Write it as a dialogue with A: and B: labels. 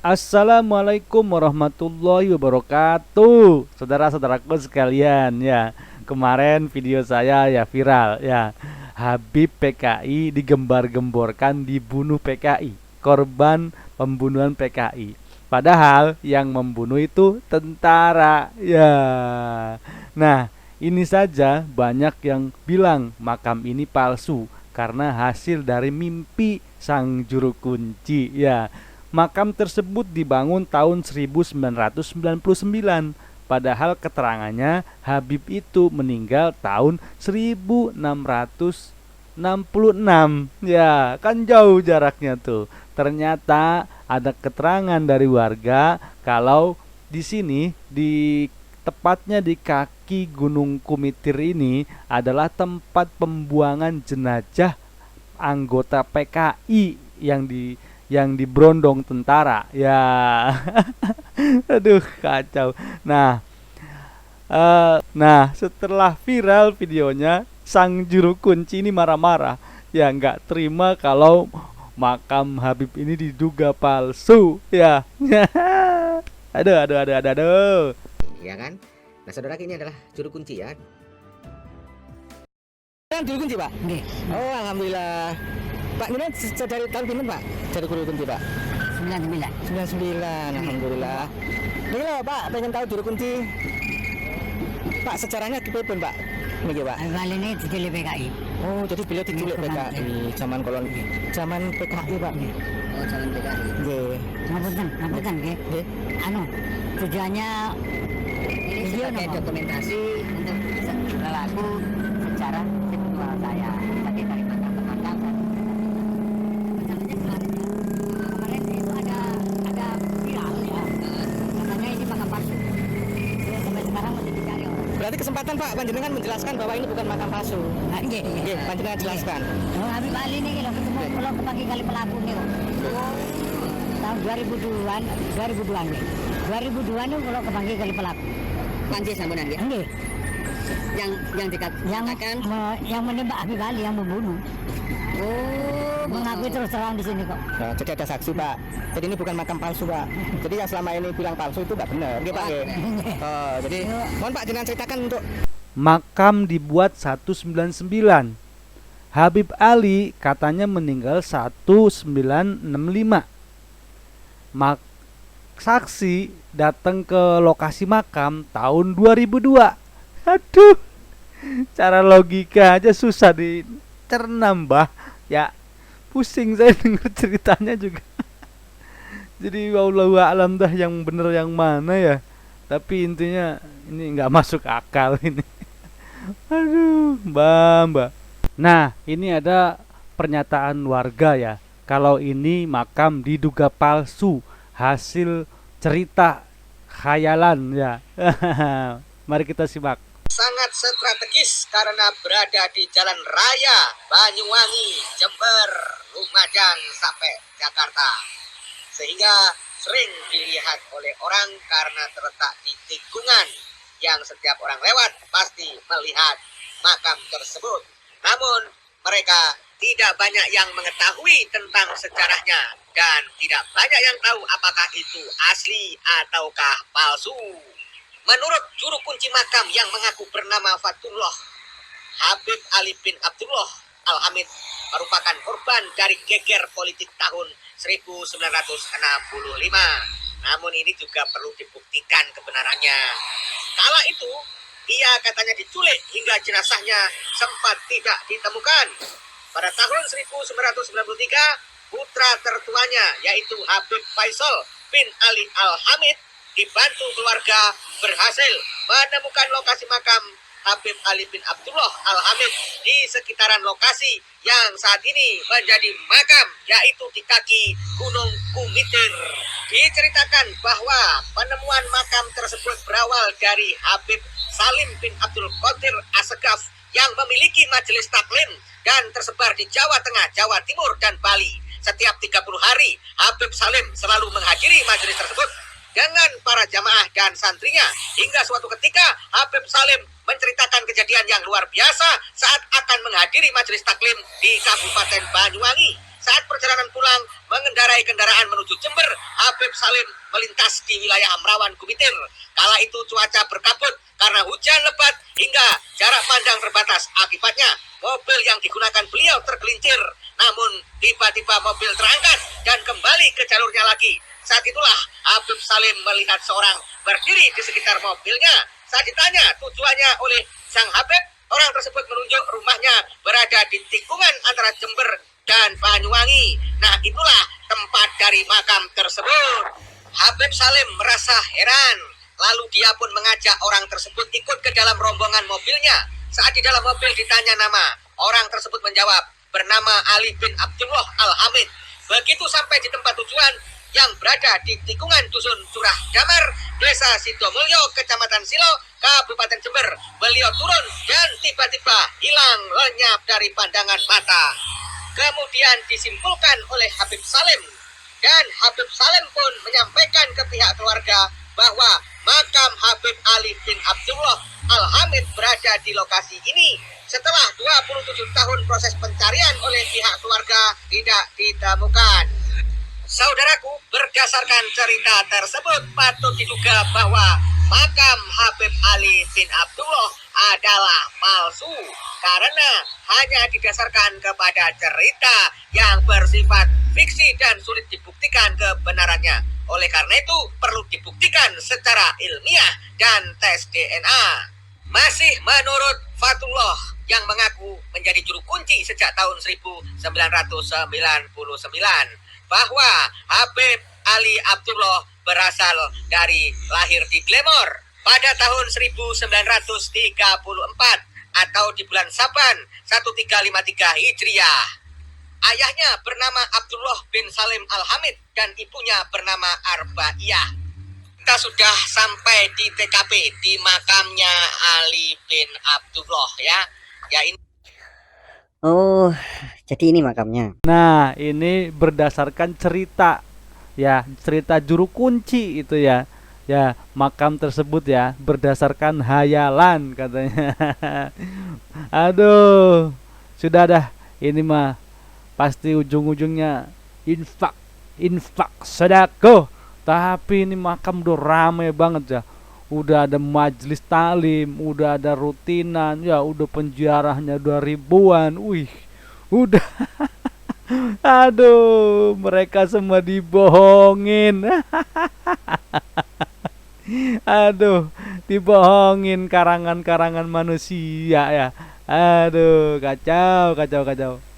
A: Assalamualaikum warahmatullahi wabarakatuh. Saudara-saudaraku sekalian ya. Kemarin video saya ya viral ya. Habib PKI digembar-gemborkan dibunuh PKI. Korban pembunuhan PKI. Padahal yang membunuh itu tentara ya. Nah, ini saja banyak yang bilang makam ini palsu karena hasil dari mimpi sang juru kunci ya. Makam tersebut dibangun tahun 1999, padahal keterangannya Habib itu meninggal tahun 1666. Ya, kan jauh jaraknya tuh. Ternyata ada keterangan dari warga kalau di sini di tepatnya di kaki Gunung Kumitir ini adalah tempat pembuangan jenazah anggota PKI yang diberondong tentara ya. Aduh kacau. Nah setelah viral videonya, sang juru kunci ini marah-marah ya, nggak terima kalau makam Habib ini diduga palsu ya. Aduh.
B: Ya kan? Nah, saudara ini adalah juru kunci ya.
C: Kan juru kunci, Pak?
D: Nggih.
C: Oh, alhamdulillah. Pak, ini dari tahun pinten, Pak? Jadi juru kunci, Pak?
D: 99.
C: 99, alhamdulillah. Niki lho, Pak, pengen tahu juru kunci. Pak, sejarahnya gimana, Pak? Niki, Pak.
D: Kali ini diculik PKI.
C: Oh, jadi beliau diculik PKI zaman kolon zaman PKI, Pak.
B: Oh, jalan PKI.
C: Nggih.
D: Ngapunten nggih.
C: Nggih.
D: Anu, tujuannya
B: Ini
D: video
B: sebagai
D: nopo?
B: dokumentasi
D: Untuk pelaku sejarah spiritual saya sebagai dari makam ke makam dan kemarin itu ada viral ya. Katanya ini makam palsu. Terus sampai sekarang masih dicari orang.
C: Berarti kesempatan, Pak, panjenengan menjelaskan bahwa ini bukan makam palsu.
D: Nah, nggih.
C: Nggih, panjenengan jelaskan.
D: Oh, Habib Ali ini kalau ketemu kalau kepagi kali pelaku nih kok. Tahun 2002-an, 2002-an nih. 2002 nih kalau kepagi kali pelaku.
B: panji sambunan ya.
D: Nggih.
B: Yang dikatakan
D: Yang menembak Habib Ali yang membunuh.
B: oh,
D: Mengakui terus terang di sini kok.
C: Nah, jadi ada saksi, Pak. Jadi ini bukan makam palsu, Pak. Jadi yang selama ini bilang palsu itu nggak benar, nggih, Pak. Nggih. Oh, jadi mohon Pak jangan ceritakan untuk
A: Makam dibuat 199. Habib Ali katanya meninggal 1965. Saksi datang ke lokasi makam tahun 2002. Aduh, cara logika aja susah dicerna, Mbah. Ya, pusing saya dengar ceritanya juga. Jadi wallahu a'lam dah yang bener yang mana ya. Tapi intinya ini nggak masuk akal ini. Aduh, Mbak. Nah, ini ada pernyataan warga ya. Kalau ini makam diduga palsu, hasil cerita khayalan ya. Mari kita simak.
B: sangat strategis karena berada di jalan raya Banyuwangi, Jember, Lumajang sampai Jakarta. Sehingga sering dilihat oleh orang karena terletak di tikungan yang setiap orang lewat pasti melihat makam tersebut. Namun mereka tidak banyak yang mengetahui tentang sejarahnya dan tidak banyak yang tahu apakah itu asli ataukah palsu. Menurut juru kunci makam yang mengaku bernama Fatullah, Habib Ali bin Abdullah Al-Hamid merupakan korban dari geger politik tahun 1965. Namun ini juga perlu dibuktikan kebenarannya. Kala itu, ia katanya diculik hingga jenazahnya sempat tidak ditemukan. Pada tahun 1993, putra tertuanya yaitu Habib Faisal bin Ali Al-Hamid dibantu keluarga berhasil menemukan lokasi makam Habib Ali bin Abdullah Al-Hamid di sekitaran lokasi yang saat ini menjadi makam, yaitu di kaki Gunung Kumitir. Diceritakan bahwa penemuan makam tersebut berawal dari Habib Salim bin Abdul Qadir Assegaf yang memiliki majelis taklim dan tersebar di Jawa Tengah, Jawa Timur, dan Bali. Setiap 30 hari, Habib Salim selalu menghadiri majelis tersebut dengan para jamaah dan santrinya. Hingga suatu ketika, Habib Salim menceritakan kejadian yang luar biasa saat akan menghadiri majelis taklim di Kabupaten Banyuwangi. Saat perjalanan pulang mengendarai kendaraan menuju Jember, Habib Salim melintas di wilayah Amrawan Kumitir. Kala itu cuaca berkabut karena hujan lebat hingga jarak pandang terbatas. Akibatnya mobil yang digunakan beliau tergelincir. Namun tiba-tiba mobil terangkat dan kembali ke jalurnya lagi. Saat itulah Habib Salim melihat seorang berdiri di sekitar mobilnya. Saat ditanya tujuannya oleh sang Habib, orang tersebut menunjuk rumahnya berada di tikungan antara Jember dan Banyuwangi. Nah, itulah tempat dari makam tersebut. Habib Salim merasa heran. Lalu dia pun mengajak orang tersebut ikut ke dalam rombongan mobilnya. Saat di dalam mobil ditanya nama, orang tersebut menjawab, bernama Ali bin Abdullah Al-Hamid. Begitu sampai di tempat tujuan yang berada di tikungan Dusun Curah Damar, Desa Sidomulyo, Kecamatan Silo, Kabupaten Jember, beliau turun dan tiba-tiba hilang lenyap dari pandangan mata. Kemudian disimpulkan oleh Habib Salim, dan Habib Salim pun menyampaikan ke pihak keluarga bahwa makam Habib Ali bin Abdullah Al-Hamid berada di lokasi ini. Setelah 27 tahun proses pencarian oleh pihak keluarga tidak ditemukan. Saudaraku, berdasarkan cerita tersebut patut diduga bahwa makam Habib Ali bin Abdullah adalah palsu karena hanya didasarkan kepada cerita yang bersifat fiksi dan sulit dibuktikan kebenarannya. Oleh karena itu perlu dibuktikan secara ilmiah dan tes DNA. Masih menurut Fatullah yang mengaku menjadi juru kunci sejak tahun 1999 bahwa Habib Ali Abdullah berasal dari lahir di Glemor pada tahun 1934 atau di bulan Saban 1353 Hijriah. Ayahnya bernama Abdullah bin Salim Al-Hamid dan ibunya bernama Arbaiyah. Kita sudah sampai di TKP, di makamnya Ali bin Abdullah ya. Ya ini.
E: Oh, jadi ini makamnya.
A: Nah, ini berdasarkan cerita ya, cerita juru kunci itu ya. Ya, makam tersebut ya berdasarkan hayalan katanya. Aduh, sudah dah. Ini mah pasti ujung-ujungnya infak sedekah. Tapi ini makam udah rame banget ya. Udah ada majelis talim, udah ada rutinan, ya udah penziarahnya 2 ribuan. Wih, udah. Aduh, mereka semua dibohongin. Aduh, dibohongin karangan-karangan manusia ya. Aduh, kacau, kacau, kacau.